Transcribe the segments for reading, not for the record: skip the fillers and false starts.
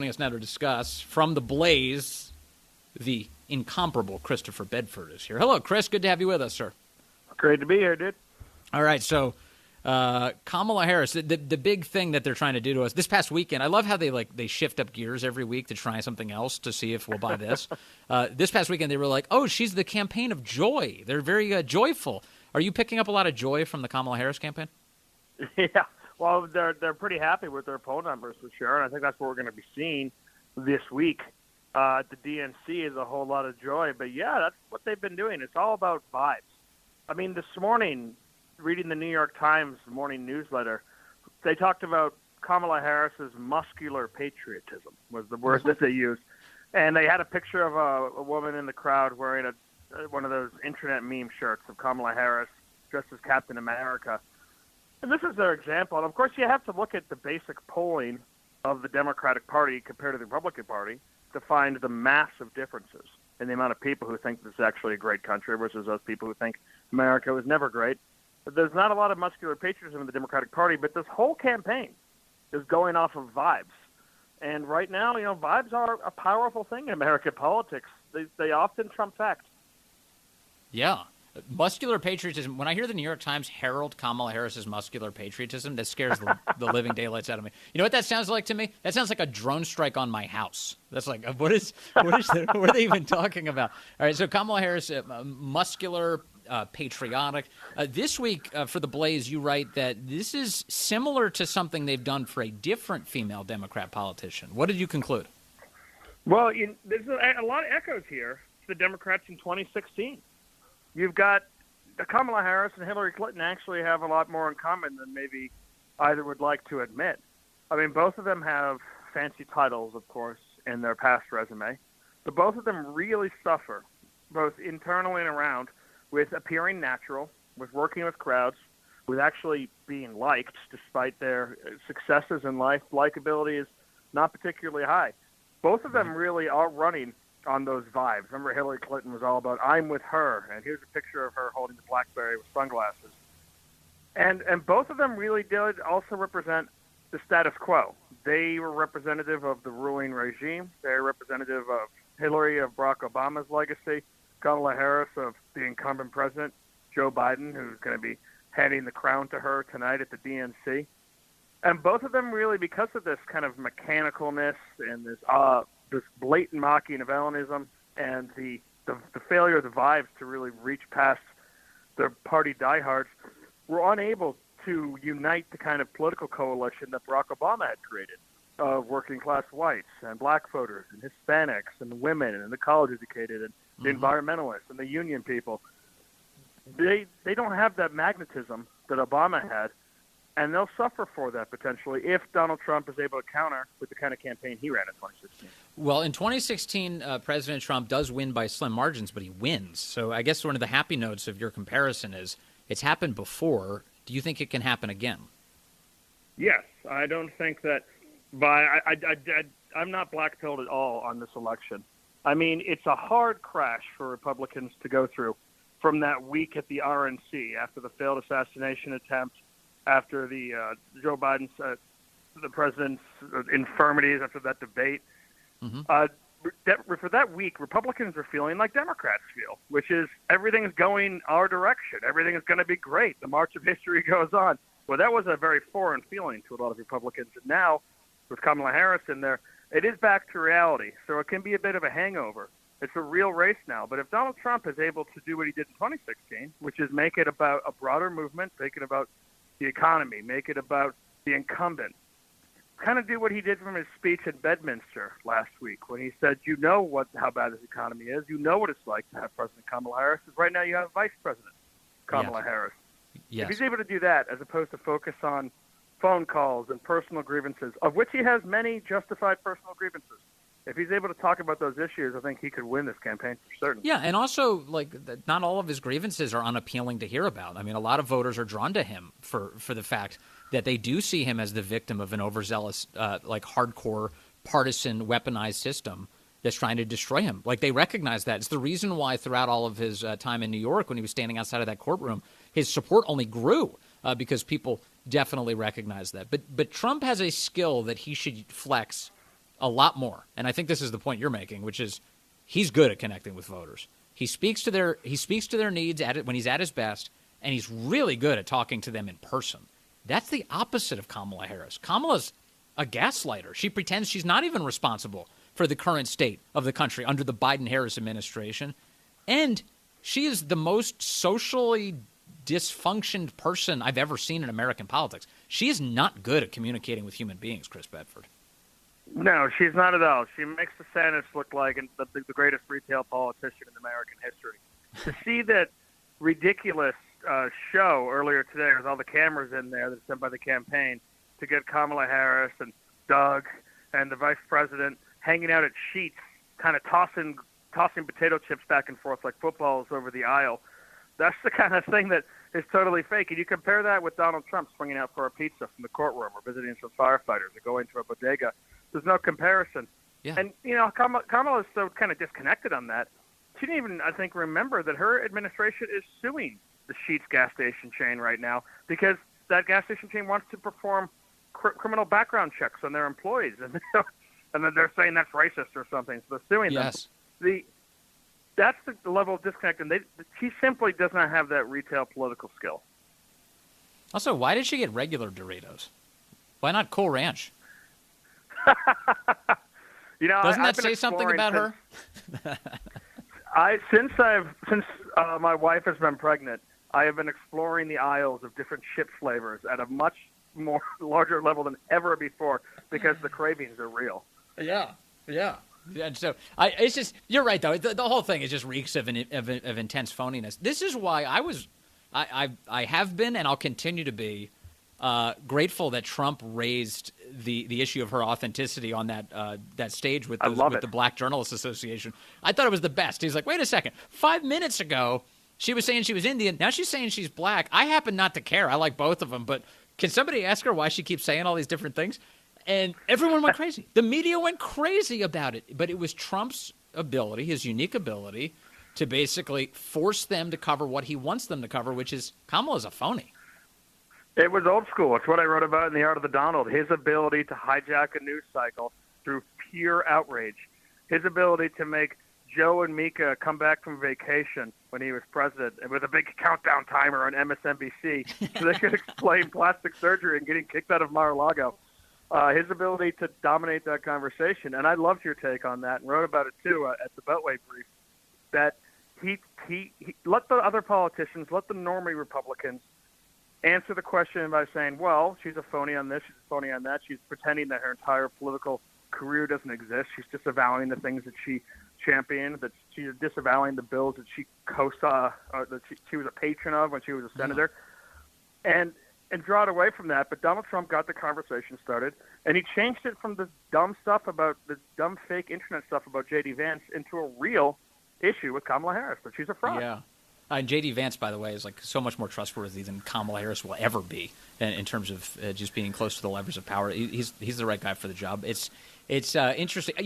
joining us now to discuss from TheBlaze, the incomparable Christopher Bedford is here. Hello, Chris. Good to have you with us, sir. Great to be here, dude. All right, so Kamala Harris, the big thing that they're trying to do to us this past weekend, I love how they shift up gears every week to try something else to see if we'll buy this. This past weekend, they were like, oh, she's the campaign of joy. They're very joyful. Are you picking up a lot of joy from the Kamala Harris campaign? Yeah, well, they're pretty happy with their poll numbers for sure, and I think that's what we're going to be seeing this week. At the DNC is a whole lot of joy, but yeah, that's what they've been doing. It's all about vibes. I mean, this morning, reading the New York Times morning newsletter, they talked about Kamala Harris's muscular patriotism was the word that they used. And they had a picture of a woman in the crowd wearing one of those internet meme shirts of Kamala Harris dressed as Captain America. And this is their example. And, of course, you have to look at the basic polling of the Democratic Party compared to the Republican Party to find the massive differences in the amount of people who think this is actually a great country versus those people who think America was never great. But there's not a lot of muscular patriotism in the Democratic Party, but this whole campaign is going off of vibes. And right now, vibes are a powerful thing in American politics. They often trump fact. Yeah. Muscular patriotism. When I hear the New York Times herald Kamala Harris's muscular patriotism, that scares the living daylights out of me. You know what that sounds like to me? That sounds like a drone strike on my house. That's like, what are they even talking about? All right, so Kamala Harris, muscular, patriotic. This week for TheBlaze, you write that this is similar to something they've done for a different female Democrat politician. What did you conclude? Well, there's a lot of echoes here to the Democrats in 2016. You've got Kamala Harris and Hillary Clinton actually have a lot more in common than maybe either would like to admit. I mean, both of them have fancy titles, of course, in their past resume, but both of them really suffer, both internally and around, with appearing natural, with working with crowds, with actually being liked despite their successes in life. Likability is not particularly high. Both of them really are running on those vibes. Remember, Hillary Clinton was all about, I'm with her, and here's a picture of her holding the BlackBerry with sunglasses. And both of them really did also represent the status quo. They were representative of the ruling regime. They're representative of Hillary, of Barack Obama's legacy, Kamala Harris of the incumbent president, Joe Biden, who's going to be handing the crown to her tonight at the DNC. And both of them really, because of this kind of mechanicalness and this blatant mocking of Ellenism and the failure of the vibes to really reach past their party diehards, were unable to unite the kind of political coalition that Barack Obama had created of working-class whites and black voters and Hispanics and women and the college-educated and the environmentalists and the union people. They don't have that magnetism that Obama had, and they'll suffer for that potentially if Donald Trump is able to counter with the kind of campaign he ran in 2016. Well, in 2016, President Trump does win by slim margins, but he wins. So I guess one of the happy notes of your comparison is it's happened before. Do you think it can happen again? Yes. I don't think that I'm not black-pilled at all on this election. I mean, it's a hard crash for Republicans to go through from that week at the RNC after the failed assassination attempt, after the Joe Biden's, the president's infirmities, after that debate. For that week, Republicans are feeling like Democrats feel, which is everything's going our direction. Everything is going to be great. The march of history goes on. Well, that was a very foreign feeling to a lot of Republicans. And now, with Kamala Harris in there, it is back to reality. So it can be a bit of a hangover. It's a real race now. But if Donald Trump is able to do what he did in 2016, which is make it about a broader movement, make it about the economy, make it about the incumbent, kind of do what he did from his speech at Bedminster last week when he said, how bad this economy is. You know what it's like to have President Kamala Harris. Right now you have Vice President Kamala Harris. Yes. If he's able to do that as opposed to focus on phone calls and personal grievances, of which he has many justified personal grievances, if he's able to talk about those issues, I think he could win this campaign for certain. Yeah, and also, not all of his grievances are unappealing to hear about. I mean, a lot of voters are drawn to him for the fact that they do see him as the victim of an overzealous, hardcore, partisan, weaponized system that's trying to destroy him. They recognize that. It's the reason why throughout all of his time in New York, when he was standing outside of that courtroom, his support only grew because people definitely recognize that. But Trump has a skill that he should flex a lot more. And I think this is the point you're making, which is he's good at connecting with voters. He speaks to their needs when he's at his best, and he's really good at talking to them in person. That's the opposite of Kamala Harris. Kamala's a gaslighter. She pretends she's not even responsible for the current state of the country under the Biden-Harris administration. And she is the most socially dysfunctioned person I've ever seen in American politics. She is not good at communicating with human beings, Chris Bedford. No, she's not at all. She makes DeSantis look like the greatest retail politician in American history. To see that ridiculous show earlier today with all the cameras in there that's done by the campaign to get Kamala Harris and Doug and the vice president hanging out at Sheetz, kind of tossing potato chips back and forth like footballs over the aisle. That's the kind of thing that is totally fake. And you compare that with Donald Trump swinging out for a pizza from the courtroom or visiting some firefighters or going to a bodega. There's no comparison. Yeah. And, Kamala is so kind of disconnected on that. She didn't even, I think, remember that her administration is suing the Sheetz gas station chain right now because that gas station chain wants to perform criminal background checks on their employees. And then they're saying that's racist or something, so they're suing them. That's the level of disconnect, and she simply does not have that retail political skill. Also, why did she get regular Doritos? Why not Cool Ranch? Doesn't that say something about her? Since my wife has been pregnant, I have been exploring the aisles of different chip flavors at a much more larger level than ever before because the cravings are real. Yeah. And so it's just, you're right though. The whole thing is just reeks of intense phoniness. This is why I have been and I'll continue to be grateful that Trump raised the issue of her authenticity on that stage with the Black Journalists Association. I thought it was the best. He's like, wait a second, 5 minutes ago she was saying she was Indian. Now she's saying she's black. I happen not to care. I like both of them, but can somebody ask her why she keeps saying all these different things? And everyone went crazy. The media went crazy about it. But it was Trump's ability, his unique ability, to basically force them to cover what he wants them to cover, which is Kamala's a phony. It was old school. It's what I wrote about in The Art of the Donald. His ability to hijack a news cycle through pure outrage. His ability to make Joe and Mika come back from vacation when he was president and with a big countdown timer on MSNBC so they could explain plastic surgery and getting kicked out of Mar-a-Lago. His ability to dominate that conversation, and I loved your take on that and wrote about it too at the Beltway brief, that he let the other politicians, let the normie Republicans answer the question by saying, well, she's a phony on this, she's a phony on that, she's pretending that her entire political career doesn't exist, she's disavowing the things that she championed, that she's disavowing the bills that she that she was a patron of when she was a senator, and draw it away from that. But Donald Trump got the conversation started, and he changed it from the dumb stuff about the dumb fake internet stuff about J.D. Vance into a real issue with Kamala Harris, that she's a fraud. Yeah. And J.D. Vance, by the way, is like so much more trustworthy than Kamala Harris will ever be in terms of just being close to the levers of power. He's the right guy for the job. It's interesting.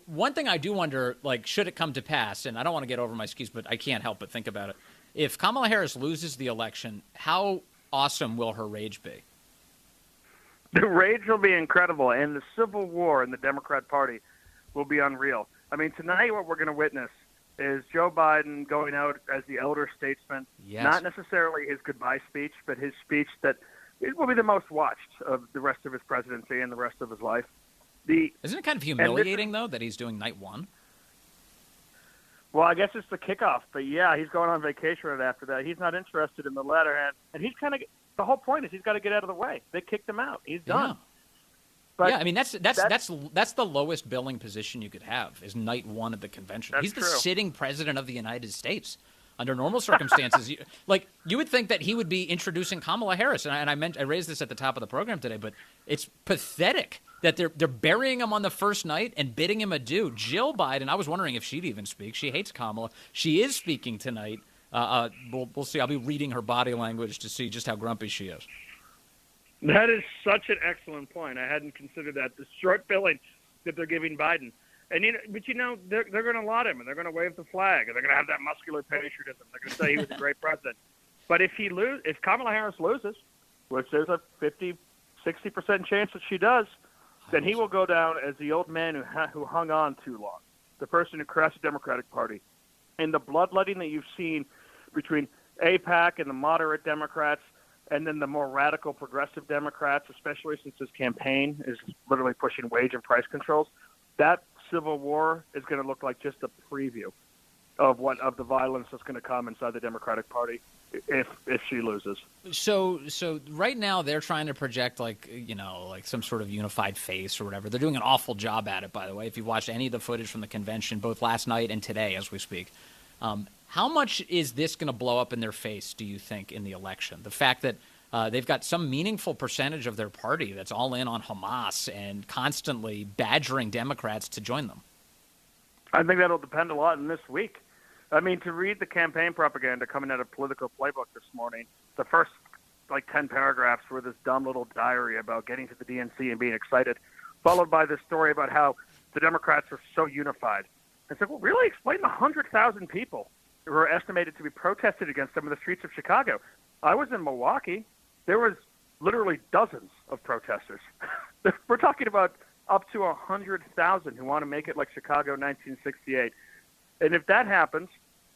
One thing I do wonder, like, should it come to pass, and I don't want to get over my skis, but I can't help but think about it. If Kamala Harris loses the election, how awesome will her rage be? The rage will be incredible, and the civil war in the Democrat Party will be unreal. I mean, tonight what we're going to witness is Joe Biden going out as the elder statesman, not necessarily his goodbye speech, but his speech that it will be the most watched of the rest of his presidency and the rest of his life. Isn't it kind of humiliating, though, that he's doing night one? Well, I guess it's the kickoff, but yeah, he's going on vacation right after that. He's not interested in the latter hand, and he's kind of the whole point is he's got to get out of the way. They kicked him out. He's done. But I mean that's the lowest billing position you could have is night one at the convention. He's the sitting president of the United States. Under normal circumstances, you would think that he would be introducing Kamala Harris, and I raised this at the top of the program today, but it's pathetic that they're burying him on the first night and bidding him adieu. Jill Biden, I was wondering if she'd even speak. She hates Kamala. She is speaking tonight. We'll see. I'll be reading her body language to see just how grumpy she is. That is such an excellent point. I hadn't considered that. The short billing that they're giving Biden. And they're going to laud him, and they're going to wave the flag, and they're going to have that muscular patriotism. They're going to say he was a great president. But if Kamala Harris loses, which there's a 50, 60% chance that she does, then he will go down as the old man who hung on too long, the person who crashed the Democratic Party. And the bloodletting that you've seen between AIPAC and the moderate Democrats and then the more radical progressive Democrats, especially since his campaign is literally pushing wage and price controls, that civil war is going to look like just a preview of the violence that's going to come inside the Democratic Party if she loses. So right now they're trying to project like some sort of unified face or whatever. They're doing an awful job at it, by the way. If you've watched any of the footage from the convention, both last night and today as we speak, how much is this going to blow up in their face, do you think, in the election? The fact that they've got some meaningful percentage of their party that's all in on Hamas and constantly badgering Democrats to join them. I think that'll depend a lot on this week. I mean, to read the campaign propaganda coming out of Politico Playbook this morning, the first 10 paragraphs were this dumb little diary about getting to the DNC and being excited, followed by this story about how the Democrats are so unified. I said, well, really? Explain the 100,000 people who are estimated to be protested against some of the streets of Chicago. I was in Milwaukee. There was literally dozens of protesters. We're talking about up to 100,000 who want to make it like Chicago 1968. And if that happens,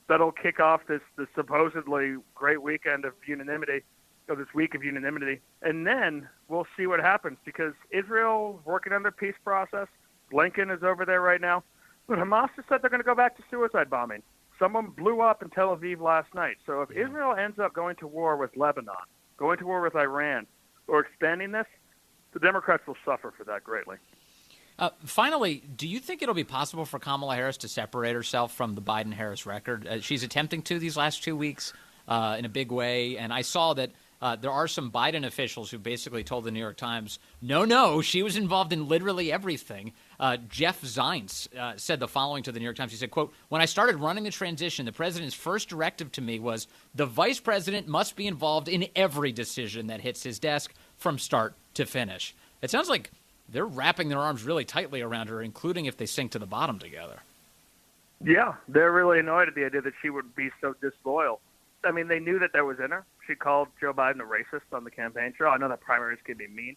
that'll kick off this supposedly great weekend of unanimity, or this week of unanimity. And then we'll see what happens, because Israel's working on their peace process. Blinken is over there right now. But Hamas has said they're going to go back to suicide bombing. Someone blew up in Tel Aviv last night. So if Israel ends up going to war with Lebanon, going to war with Iran, or expanding this, the Democrats will suffer for that greatly. Finally, do you think it'll be possible for Kamala Harris to separate herself from the Biden-Harris record? She's attempting to these last 2 weeks in a big way, and I saw that there are some Biden officials who basically told the New York Times, no, she was involved in literally everything. Jeff Zients said the following to the New York Times. He said, quote, "When I started running the transition, the president's first directive to me was the vice president must be involved in every decision that hits his desk from start to finish." It sounds like they're wrapping their arms really tightly around her, including if they sink to the bottom together. Yeah, they're really annoyed at the idea that she would be so disloyal. I mean, they knew that was in her. She called Joe Biden a racist on the campaign trail. I know that primaries can be mean,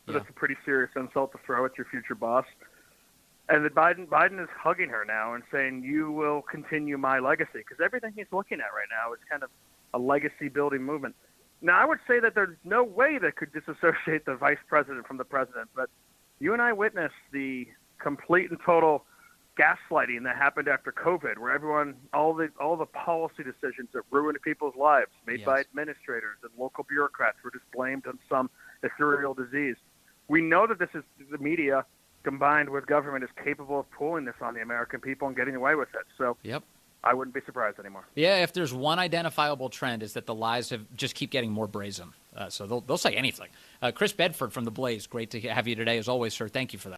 but That's a pretty serious insult to throw at your future boss. And that Biden is hugging her now and saying, you will continue my legacy, because everything he's looking at right now is kind of a legacy-building movement. Now, I would say that there's no way that could disassociate the vice president from the president, but you and I witnessed the complete and total gaslighting that happened after COVID, where all the policy decisions that ruined people's lives made by administrators and local bureaucrats were just blamed on some ethereal disease. We know that this is the media combined with government is capable of pulling this on the American people and getting away with it. So I wouldn't be surprised anymore. Yeah, if there's one identifiable trend, is that the lies just keep getting more brazen. So they'll say anything. Chris Bedford from TheBlaze, great to have you today as always, sir. Thank you for that.